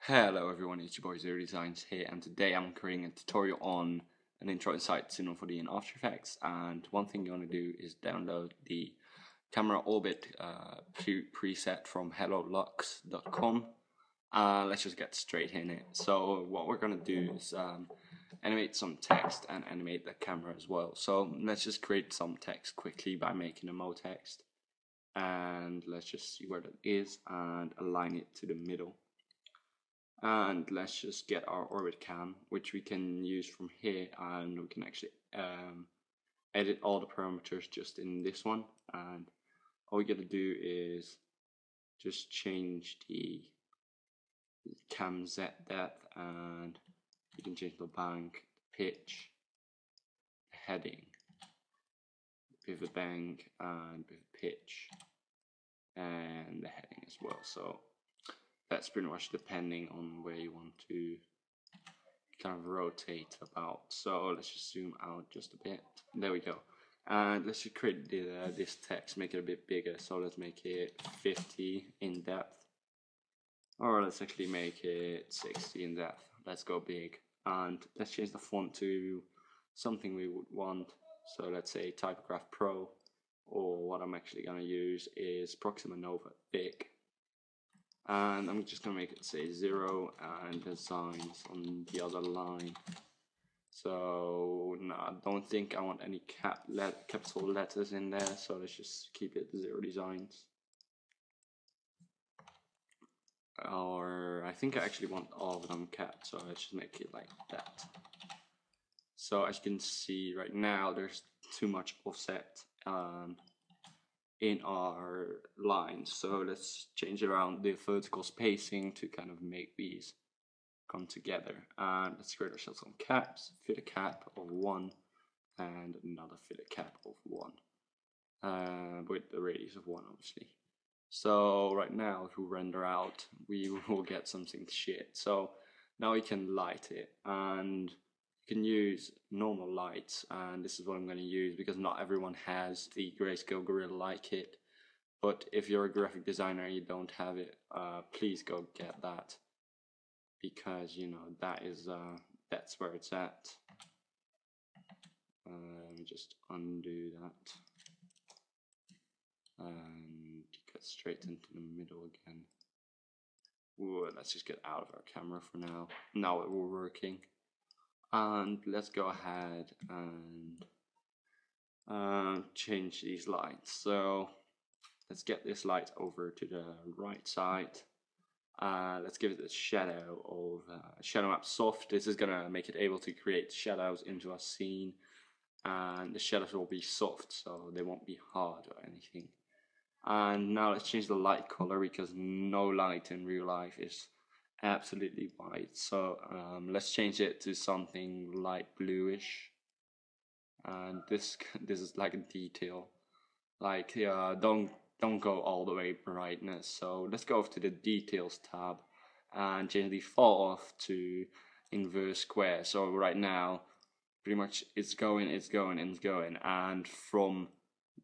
Hello everyone, it's your boy Zero Designs here, and today I'm creating a tutorial on an intro inside Cinema 4D in After Effects. And one thing you want to do is download the camera orbit preset from hellolux.com. Let's just get straight in it. So what we're going to do is animate some text and animate the camera as well. So let's just create some text quickly by making a mo text, and let's just see where that is and align it to the middle. And let's just get our orbit cam, which we can use from here, and we can actually edit all the parameters just in this one. And all we gotta do is just change the cam Z depth, and you can change the bank, the pitch, the heading, the pivot bank, and pivot pitch, and the heading as well. So that's pretty much depending on where you want to kind of rotate about. So let's just zoom out just a bit. There we go. And let's just create this text, make it a bit bigger. So let's make it 50 in depth, or let's actually make it 60 in depth. Let's go big, and let's change the font to something we would want. So let's say Typograph Pro, or what I'm actually going to use is Proxima Nova Thick. And I'm just gonna make it say 0 and designs on the other line. So no, I don't think I want any capital letters in there, so let's just keep it 0 designs. Or I think I actually want all of them capped, so let's just make it like that. So as you can see right now, there's too much offset in our lines, so let's change around the vertical spacing to kind of make these come together. And let's create ourselves some caps, fit a cap of 1 and another fit a cap of 1 with the radius of 1 obviously. So right now if we render out, we will get something shit. So now we can light it, and you can use normal lights, and this is what I'm going to use because not everyone has the Grayscale Gorilla Light Kit. But if you're a graphic designer and you don't have it, please go get that, because you know that is that's where it's at. Let me just undo that and get straight into the middle again. Ooh, let's just get out of our camera for now. Now we're working. And let's go ahead and change these lights. So let's get this light over to the right side. Let's give it a shadow of shadow map soft. This is gonna make it able to create shadows into a scene, and the shadows will be soft, so they won't be hard or anything. And now let's change the light color, because no light in real life is absolutely white. So let's change it to something light bluish, and this is like a detail. Like don't go all the way brightness. So let's go over to the details tab and change the fall off to inverse square. So right now pretty much it's going, and from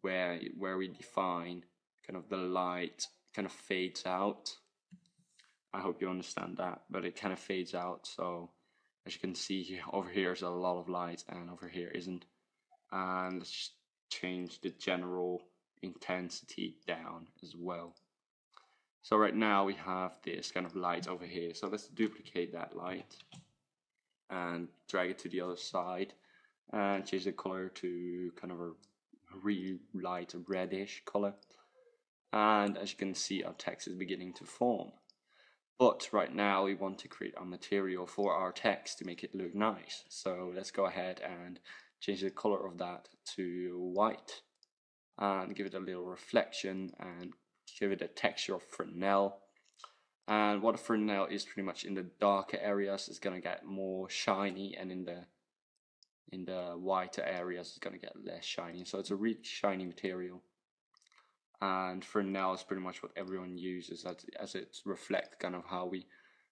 where we define kind of the light kind of fades out. I hope you understand that, but it kind of fades out. So as you can see here, over here is a lot of light and over here isn't. And let's just change the general intensity down as well. So right now we have this kind of light over here. So let's duplicate that light and drag it to the other side and change the color to kind of a really light reddish color. And as you can see, our text is beginning to form. But right now we want to create a material for our text to make it look nice. So let's go ahead and change the color of that to white, and give it a little reflection, and give it a texture of Fresnel. And what a Fresnel is, pretty much in the darker areas it's gonna get more shiny, and in the whiter areas it's gonna get less shiny. So it's a really shiny material. And Fresnel is pretty much what everyone uses, as it reflects kind of how we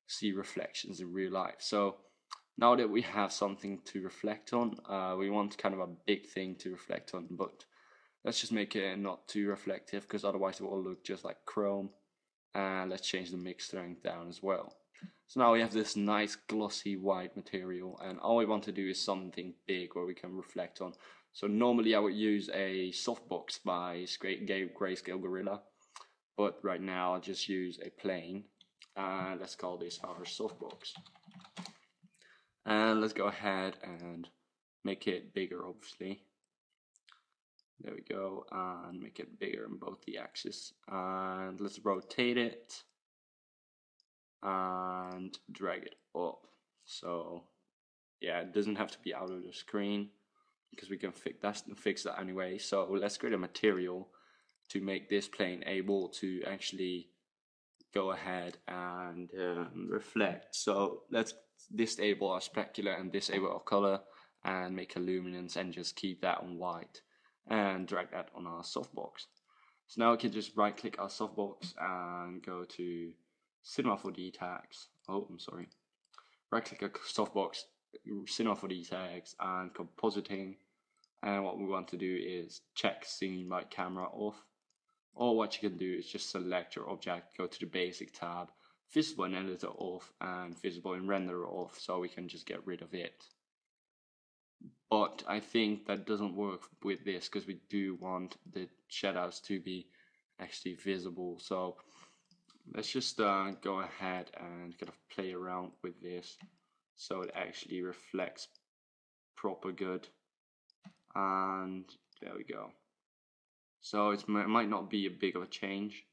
see reflections in real life. So now that we have something to reflect on, we want kind of a big thing to reflect on, but let's just make it not too reflective, because otherwise it will look just like chrome. And let's change the mix strength down as well. So now we have this nice glossy white material, and all we want to do is something big where we can reflect on. So normally I would use a softbox by Grayscale Gorilla, but right now I'll just use a plane, and let's call this our softbox. And let's go ahead and make it bigger, obviously. There we go, and make it bigger on both the axes. And let's rotate it and drag it up. So yeah, it doesn't have to be out of the screen because we can fix that anyway. So let's create a material to make this plane able to actually go ahead and reflect. So let's disable our specular and disable our color and make a luminance and just keep that on white and drag that on our softbox. So now we can just right click our softbox and go to Cinema 4D tags. Oh, I'm sorry. Right click our softbox, Cinema 4D tags and compositing. And what we want to do is check scene by camera off. Or what you can do is just select your object, go to the basic tab, visible in editor off and visible in renderer off, so we can just get rid of it. But I think that doesn't work with this because we do want the shadows to be actually visible. So let's just go ahead and kind of play around with this so it actually reflects proper good. And there we go. So it might not be a big of a change,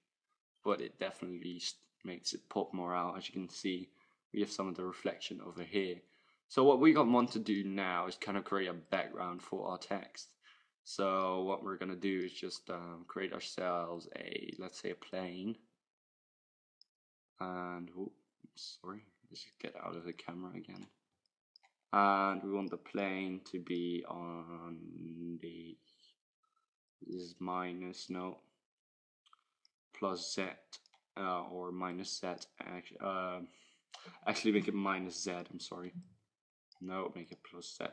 but it definitely makes it pop more out. As you can see, we have some of the reflection over here. So what we want to do now is kind of create a background for our text. So what we're going to do is just create ourselves a, let's say, a plane. And, oh, sorry, let's just get out of the camera again. And we want the plane to be on the, this is minus, no, plus Z, or minus Z, actually make it minus Z, I'm sorry. No, make it plus Z.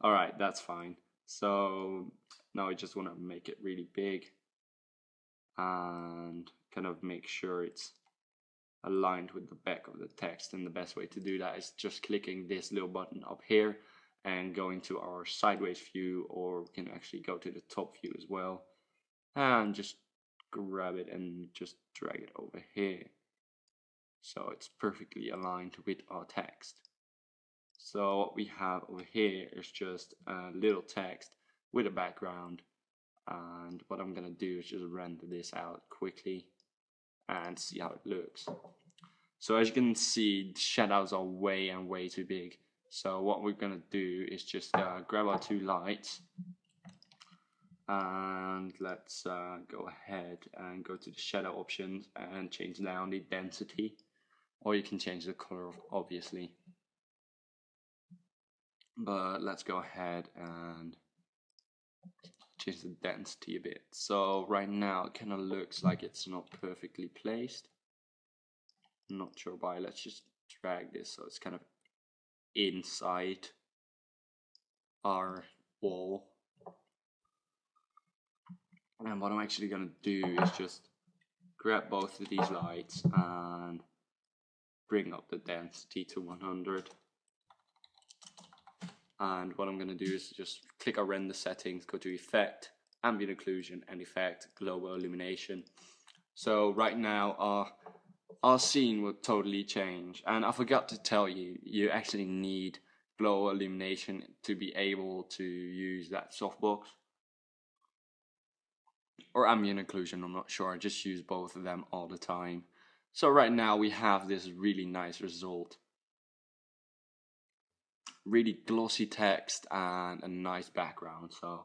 Alright, that's fine. So now I just want to make it really big and kind of make sure it's aligned with the back of the text, and the best way to do that is just clicking this little button up here and going to our sideways view, or we can actually go to the top view as well and just grab it and just drag it over here so it's perfectly aligned with our text. So what we have over here is just a little text with a background, and what I'm gonna do is just render this out quickly and see how it looks. So as you can see, the shadows are way too big. So what we're gonna do is just grab our two lights and let's go ahead and go to the shadow options and change down the density, or you can change the color obviously. But let's go ahead and change the density a bit. So right now it kind of looks like it's not perfectly placed. I'm not sure why. Let's just drag this so it's kind of inside our wall. And what I'm actually going to do is just grab both of these lights and bring up the density to 100. And what I'm going to do is just click our render settings, go to Effect, Ambient Occlusion, and Effect, Global Illumination. So right now our scene will totally change. And I forgot to tell you, you actually need global illumination to be able to use that softbox. Or ambient occlusion, I'm not sure. I just use both of them all the time. So right now we have this really nice result. Really glossy text and a nice background, so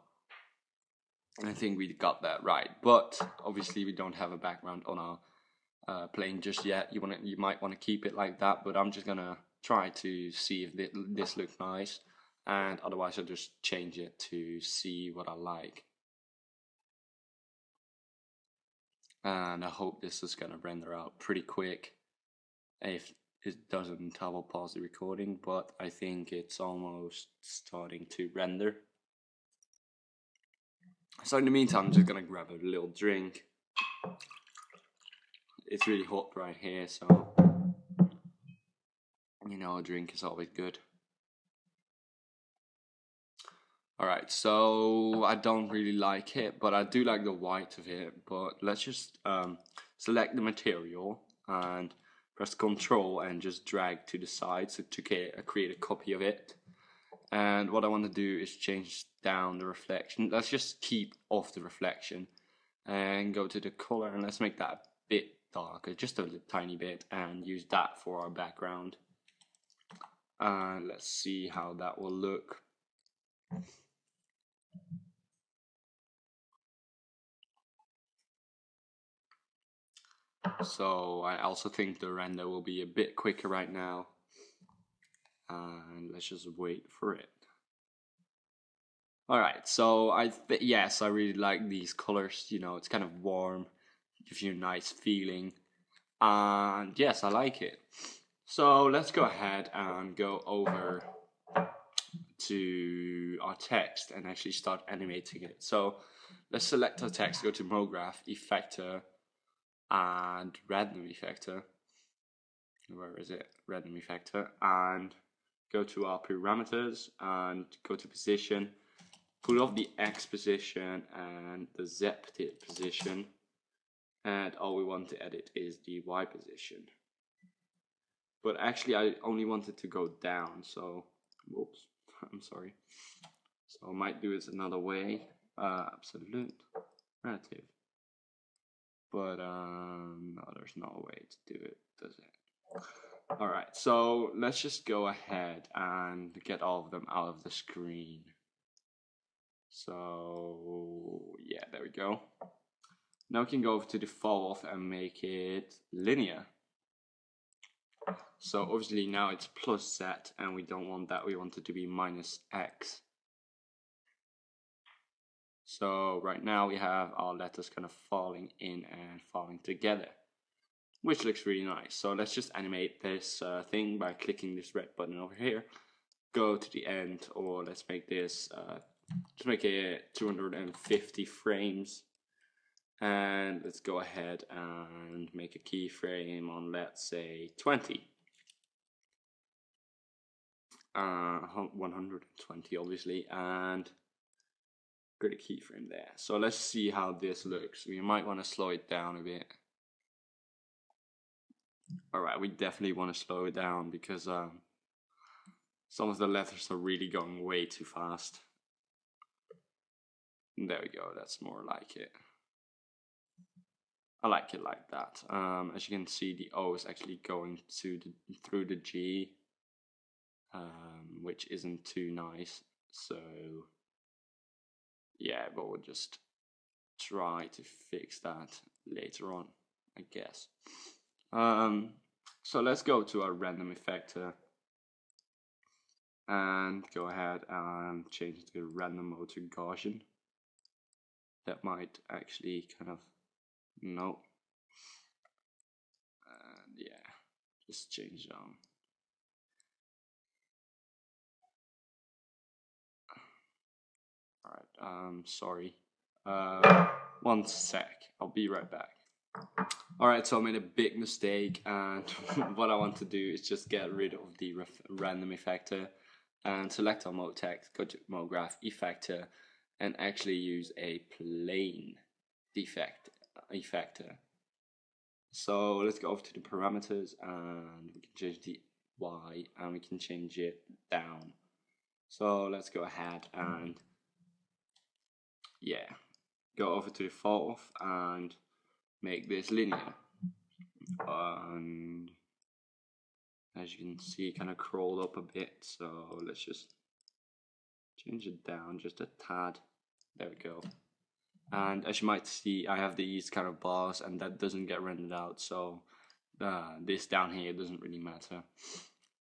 I think we got that right. But obviously we don't have a background on our plane just yet. You might want to keep it like that, but I'm just gonna try to see if this looks nice, and otherwise I'll just change it to see what I like. And I hope this is gonna render out pretty quick. If it doesn't, I will pause the recording, but I think it's almost starting to render. So in the meantime, I'm just gonna grab a little drink. it's really hot right here, so you know, a drink is always good. Alright, so I don't really like it, but I do like the white of it. But let's just select the material and press Control and just drag to the side so to create a copy of it. And what I want to do is change down the reflection. Let's just keep off the reflection and go to the color, and let's make that a bit darker, just a tiny bit, and use that for our background. And let's see how that will look. So I also think the render will be a bit quicker right now, and let's just wait for it. Alright, so yes, I really like these colors. You know, it's kind of warm, gives you a nice feeling, and yes, I like it. So let's go ahead and go over to our text and actually start animating it. So let's select our text, go to MoGraph, Effector, and Random Effector. Where is it? Random Effector, and go to our parameters and go to position. Pull off the X position and the Z position, and all we want to edit is the Y position. But actually I only wanted to go down, so whoops, I'm sorry. So I might do it another way, absolute, relative. But no, there's no way to do it, does it? Alright, so let's just go ahead and get all of them out of the screen. So yeah, there we go. Now we can go over to the fall off and make it linear. So obviously now it's plus Z, and we don't want that, we want it to be minus X. So right now we have our letters kind of falling in and falling together, which looks really nice. So let's just animate this thing by clicking this red button over here. Go to the end, or let's make this, just make it 250 frames. And let's go ahead and make a keyframe on, let's say, 20. 120 obviously, and get a keyframe there. So let's see how this looks. We might want to slow it down a bit. Alright, we definitely want to slow it down because some of the letters are really going way too fast. There we go, that's more like it. I like it like that. As you can see, the O is actually going through the G, which isn't too nice. So yeah, but we'll just try to fix that later on, I guess. So let's go to our random effector and go ahead and change the random mode to Gaussian. That might actually kind of, no. And yeah, just change Alright, sorry. 1 sec, I'll be right back. Alright, so I made a big mistake, and what I want to do is just get rid of the random effector and select our mode text, go to MoGraph, Effector, and actually use a plain effector. So let's go over to the parameters, and we can change the Y, and we can change it down. So let's go ahead and yeah, go over to the fall off and make this linear. And as you can see, it kind of crawled up a bit, so let's just change it down just a tad. There we go. And as you might see, I have these kind of bars, and that doesn't get rendered out, so this down here doesn't really matter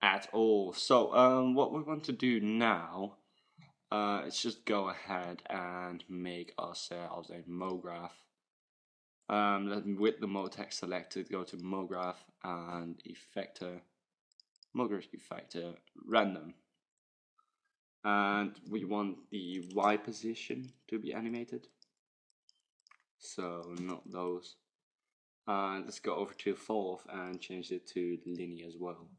at all. So what we want to do now, let's just go ahead and make ourselves a MoGraph. With the mode text selected, go to MoGraph and Effector, MoGraph Effector, Random. And we want the Y position to be animated, so not those. Let's go over to fall off and change it to linear as well.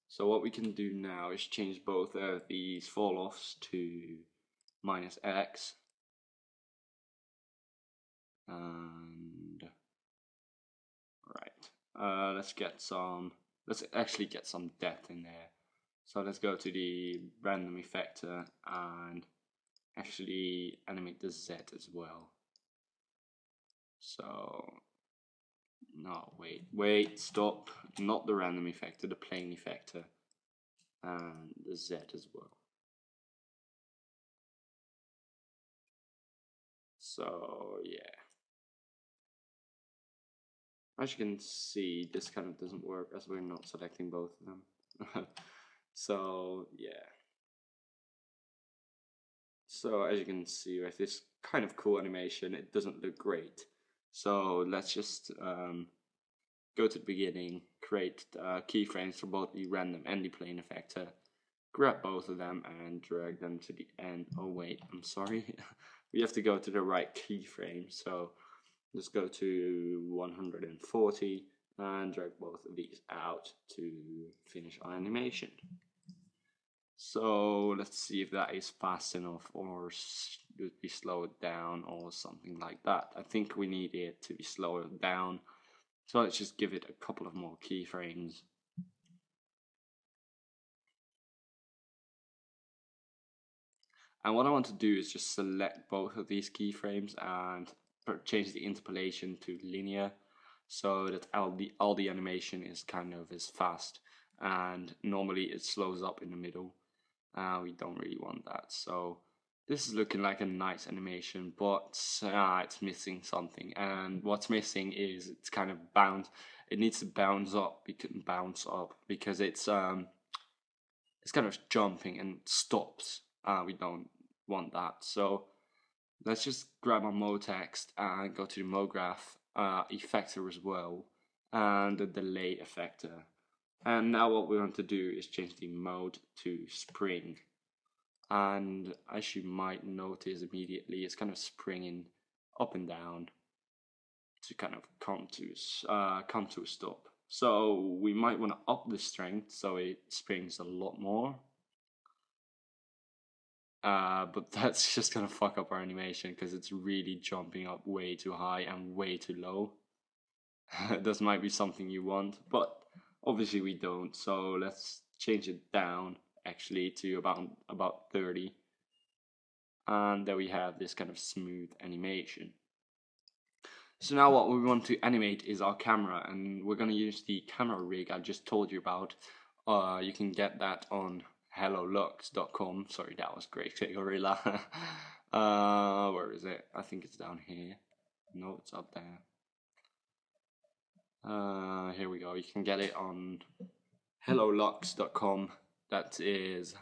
So what we can do now is change both of these fall offs to -x, and right, let's actually get some depth in there. So let's go to the random effector and actually animate the Z as well. So no, wait, stop, not the random effector, the plane effector, and the Z as well. So yeah, as you can see, this kind of doesn't work as we're not selecting both of them. So yeah, so as you can see with this kind of cool animation, it doesn't look great. So let's just go to the beginning, create keyframes for both the random and the plane effector, grab both of them and drag them to the end. Oh wait, I'm sorry. We have to go to the right keyframe, so let's go to 140 and drag both of these out to finish our animation. So let's see if that is fast enough, or should we slow it down or something like that. I think we need it to be slowed down, so let's just give it a couple of more keyframes. And what I want to do is just select both of these keyframes and change the interpolation to linear, so that all the animation is kind of as fast, and normally it slows up in the middle. We don't really want that, so this is looking like a nice animation, but it's missing something, and what's missing is it's kind of it needs to bounce up because it's kind of jumping and stops. We don't want that, so let's just grab our mode text and go to the mode graph effector as well, and the delay effector. And now what we want to do is change the mode to spring. And as you might notice immediately, it's kind of springing up and down to kind of come to a stop. So we might want to up the strength so it springs a lot more. But that's just gonna fuck up our animation because it's really jumping up way too high and way too low. This might be something you want, but obviously we don't, so let's change it down actually to about 30, and there we have this kind of smooth animation. So now what we want to animate is our camera, and we're going to use the camera rig I just told you about. You can get that on hellolux.com. Sorry, that was great, Gorilla. Where is it? I think it's down here. No, it's up there. Here we go. You can get it on hellolux.com. That is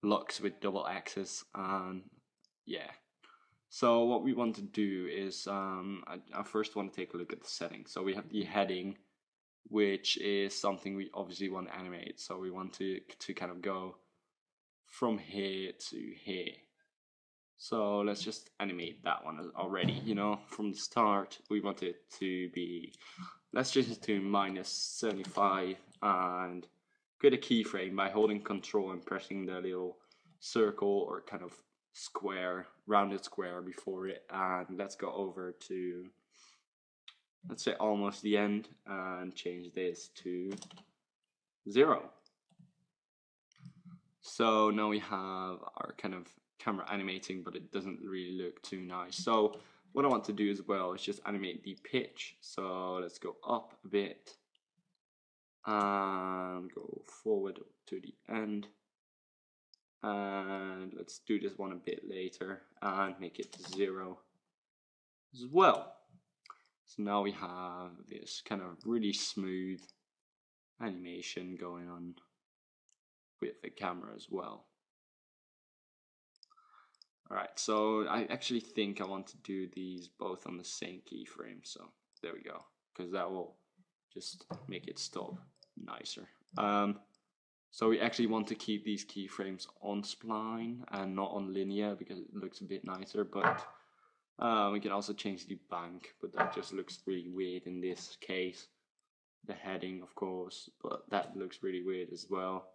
Lux with double X's, and yeah. So what we want to do is I first want to take a look at the settings. So we have the heading, which is something we obviously want to animate. So we want to kind of go from here to here. So let's just animate that one already, you know, from the start. We want it to be, let's change it to -75 and create a keyframe by holding Control and pressing the little circle or kind of square, rounded square before it, and let's go over to, let's say almost the end, and change this to 0. So now we have our kind of camera animating, but it doesn't really look too nice. So what I want to do as well is just animate the pitch. So let's go up a bit and go forward to the end, and let's do this one a bit later and make it 0 as well. So now we have this kind of really smooth animation going on with the camera as well. Alright, so I actually think I want to do these both on the same keyframe, so there we go, because that will just make it stop nicer. So we actually want to keep these keyframes on spline and not on linear because it looks a bit nicer, but We can also change the bank, but that just looks really weird in this case. The heading, of course, but that looks really weird as well.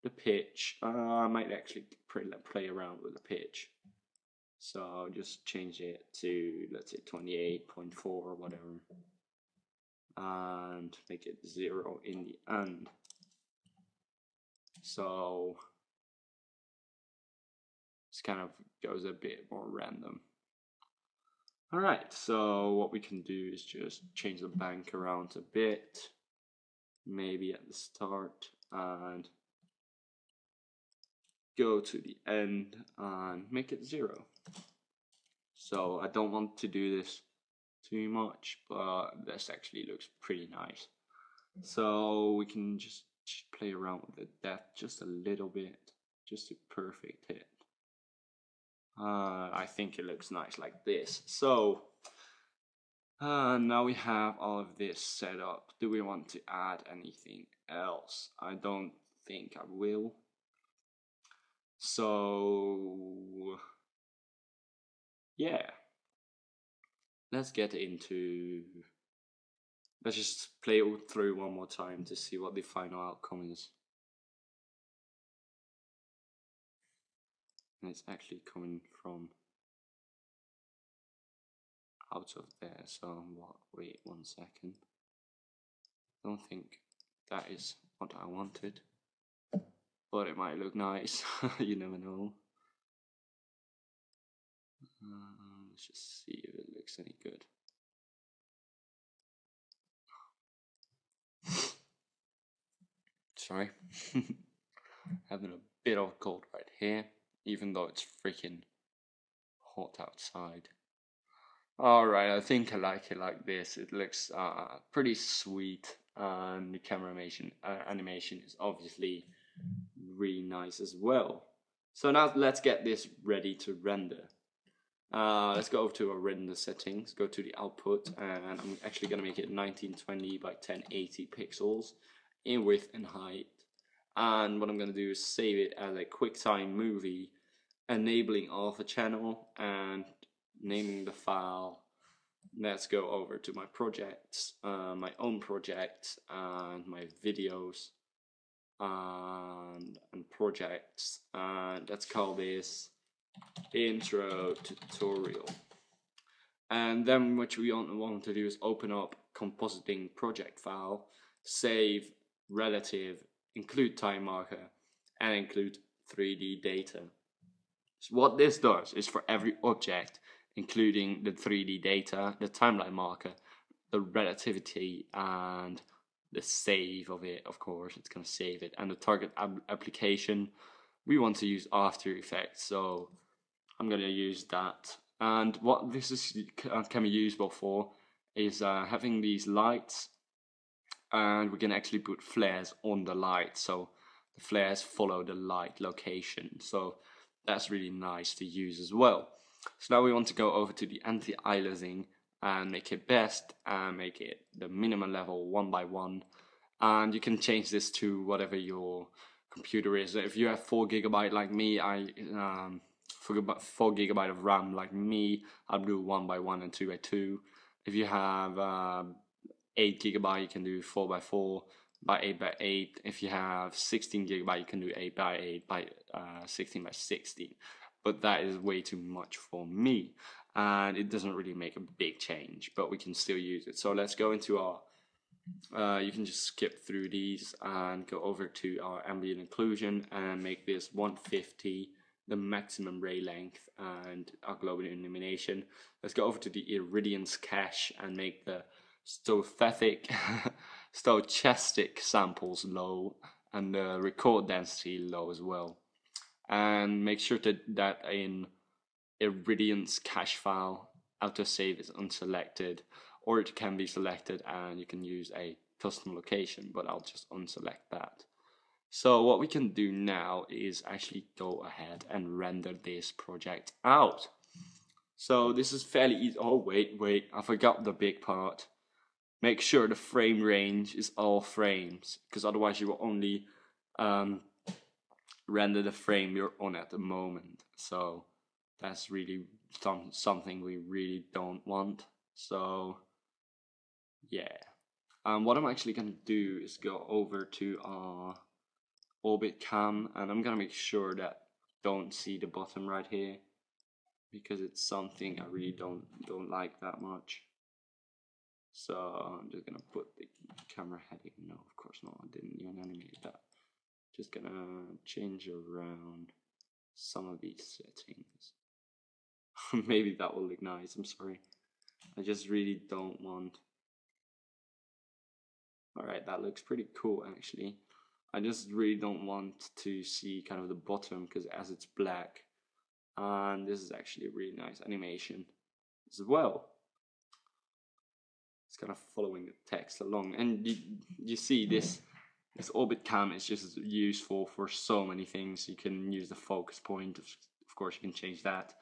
The pitch, I might actually play around with the pitch. So I'll just change it to, let's say, 28.4 or whatever, and make it 0 in the end. So this kind of goes a bit more random. Alright, so what we can do is just change the bank around a bit, maybe at the start, and go to the end and make it 0. So I don't want to do this too much, but this actually looks pretty nice. So we can just play around with the depth just a little bit, just to perfect it. I think it looks nice like this. So now we have all of this set up. Do we want to add anything else? I don't think I will. So yeah, let's get into, let's just play it through one more time to see what the final outcome is. And it's actually coming from out of there, so wait 1 second. Don't think that is what I wanted, but it might look nice. You never know. Let's just see if it looks any good. Sorry. Having a bit of cold right here, even though it's freaking hot outside. Alright, I think I like it like this. It looks pretty sweet, and the camera animation is obviously really nice as well. So now let's get this ready to render. Let's go over to our render settings, go to the output, and I'm actually going to make it 1920 by 1080 pixels in width and height. And what I'm going to do is save it as a QuickTime movie, enabling Alpha channel and naming the file. Let's go over to my projects, my own projects, and my videos and projects, and let's call this intro tutorial. And then what we want to do is open up compositing project file, save relative, include time marker, and include 3D data. So what this does is for every object, including the 3D data, the timeline marker, the relativity, and the save of it, of course, it's going to save it, and the target application, we want to use After Effects, so I'm going to use that. And what this is can be usable for is having these lights, and we can actually put flares on the light, so the flares follow the light location, so that's really nice to use as well. So now we want to go over to the anti-aliasing and make it best, and make it the minimum level 1 by 1, and you can change this to whatever your computer is. If you have 4 GB like me, 4 GB of RAM like me, I'll do 1 by 1 and 2 by 2. If you have 8 GB, you can do 4 by 4 by 8 by 8. If you have 16 GB, you can do 8 by 8 by 16 by 16. But that is way too much for me, and it doesn't really make a big change, but we can still use it. So let's go into our, you can just skip through these and go over to our ambient occlusion and make this 150, the maximum ray length, and our global illumination. Let's go over to the irradiance cache and make the stochastic samples low, and the record density low as well. And make sure that in irradiance cache file, autosave is unselected, or it can be selected and you can use a custom location, but I'll just unselect that. So what we can do now is actually go ahead and render this project out. So this is fairly easy. Oh wait, I forgot the big part. Make sure the frame range is all frames, because otherwise you will only render the frame you're on at the moment. So that's really something we really don't want. So yeah, what I'm actually gonna do is go over to our orbit cam, and I'm gonna make sure that I don't see the bottom right here, because it's something I really don't like that much. So I'm just gonna put the camera heading. No, of course not. I didn't even animate that. Just gonna change around some of these settings. Maybe that will look nice. I'm sorry. I just really don't want. Alright, that looks pretty cool actually. I just really don't want to see kind of the bottom, because as it's black, and this is actually a really nice animation as well. It's kind of following the text along, and you see this orbit cam is just useful for so many things. You can use the focus point, of course you can change that,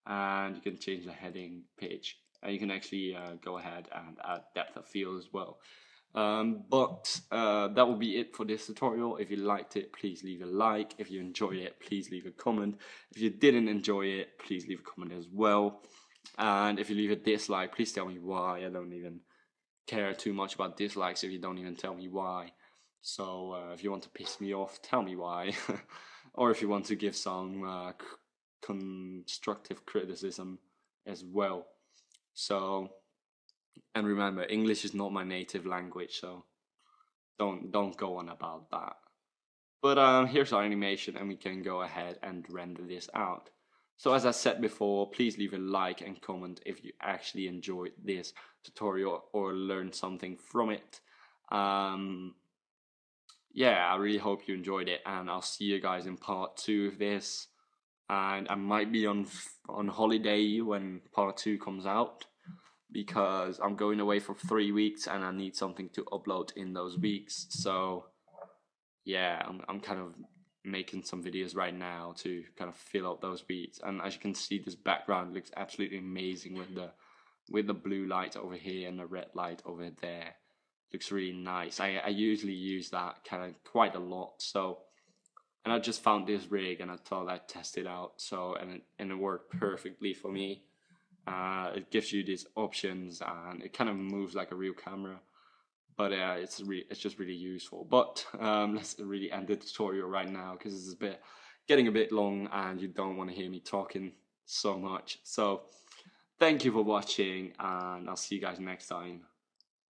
and you can change the heading page, and you can actually go ahead and add depth of field as well. But that will be it for this tutorial. If you liked it, please leave a like. If you enjoyed it, please leave a comment. If you didn't enjoy it, please leave a comment as well. And if you leave a dislike, please tell me why. I don't even care too much about dislikes if you don't even tell me why. So if you want to piss me off, tell me why. Or if you want to give some constructive criticism as well. So, and remember, English is not my native language, so don't go on about that. But here's our animation, and we can go ahead and render this out. So as I said before, please leave a like and comment if you actually enjoyed this tutorial or learned something from it. Yeah, I really hope you enjoyed it, and I'll see you guys in part 2 of this. And I might be on holiday when part 2 comes out, because I'm going away for 3 weeks and I need something to upload in those weeks. So yeah, I'm kind of making some videos right now to kind of fill out those weeks. And as you can see, this background looks absolutely amazing with the blue light over here and the red light over there. Looks really nice. I usually use that kind of quite a lot. So, and I just found this rig and I thought I'd test it out. So, and it worked perfectly for me. It gives you these options, and it kind of moves like a real camera. But it's just really useful. But let's really end the tutorial right now, because it's getting a bit long and you don't want to hear me talking so much. So thank you for watching, and I'll see you guys next time.